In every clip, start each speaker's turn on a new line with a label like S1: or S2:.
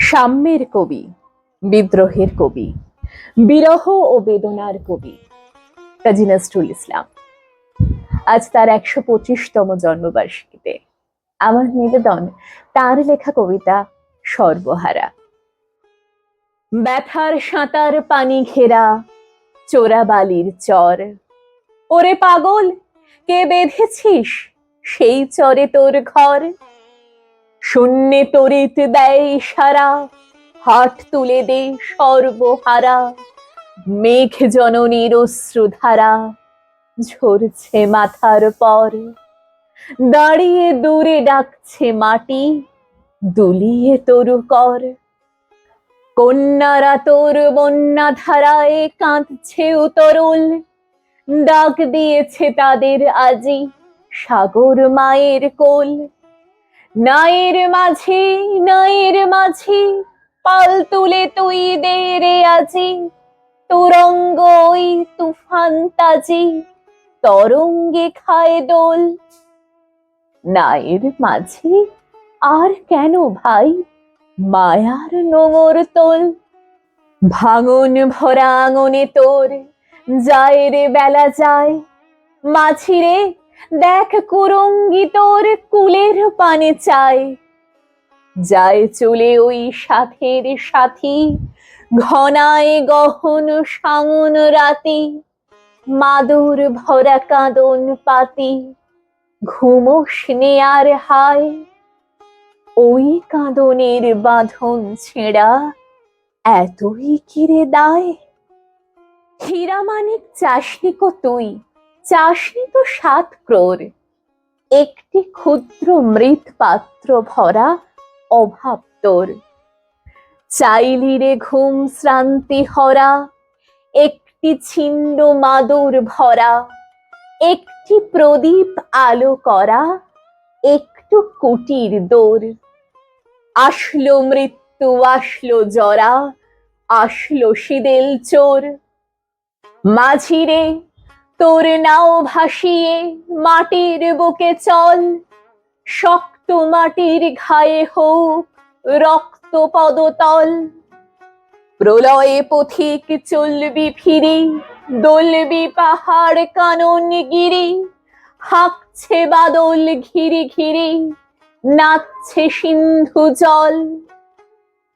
S1: সাম্যের কবি, বিদ্রোহের কবি, বিরহ ও বেদনার কবি কাজী নজরুল ইসলাম। আজ তার ১২৫তম জন্মবার্ষিকীতে আমার নিবেদন তার লেখা কবিতা সর্বহারা। ব্যথার সাঁতার পানি ঘেরা চোরা বালির চর, ওরে পাগল কে বেঁধেছিস সেই চরে তোর ঘর। শূন্যে তরিত দেয় ইশারা, হাট তুলে দে সর্বহারা। মেঘ জননীর অশ্রুধারা ঝরছে মাথার পর। দাঁড়িয়ে দূরে ডাকছে মাটি, দুলিয়ে তরু কর। কন্যারা তোর বন্যা ধারায় কাঁদছে উতরুল, ডাক দিয়েছে তাদের আজি সাগর মায়ের কোল। নায়ের মাঝি নায়ের মাঝি পাল তুলে তুই দে রে আজি, তুরঙ্গ ওই তুফান তাজি তরঙ্গে খায় দোল। নায়ের মাঝি আর কেন ভাই মায়ার নোঙর তোল। ভাঙন ভরা আঙনে তোর যায় রে বেলা যায়, মাঝি রে দেখ কুরঙ্গি তোর কুলের পানে চায়। যায় চলে ওই সাথের সাথী ঘনায় গহন সাঙন রাতি। মাদুর ভরা কাঁদন পাতি ঘুমোস নে আর হায়। ওই কাঁদনের বাঁধন ছেঁড়া এতই কিরে দায়। হীরা মানিক চাসনি কো তুই, চাসনি তো ৭ ক্রোর। একটি ক্ষুদ্র মৃৎ পাত্র ভরা অভাব তোর। চাইলি রে ঘুম শ্রান্তি হরা, একটি ছিন্ন মাদুর ভরা। একটি প্রদীপ আলো করা, একটু কুটির দোর। আসলো মৃত্যু আসলো জরা, আসলো শীদেল চোর। মাঝি রে তোর নাও ভাসিয়ে মাটির বুকে চল, শক্ত মাটির ঘায়ে হোক রক্ত পদতল। প্রলয়ে পথিক চলবি ফিরি, দোলবি পাহাড় কানন গিরি। হাঁকছে বাদল ঘিরি ঘিরি, নাচছে সিন্ধু জল।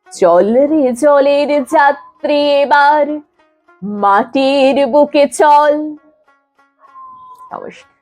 S1: চল রে জলের যাত্রী এবার মাটির বুকে চল। নমস্কার।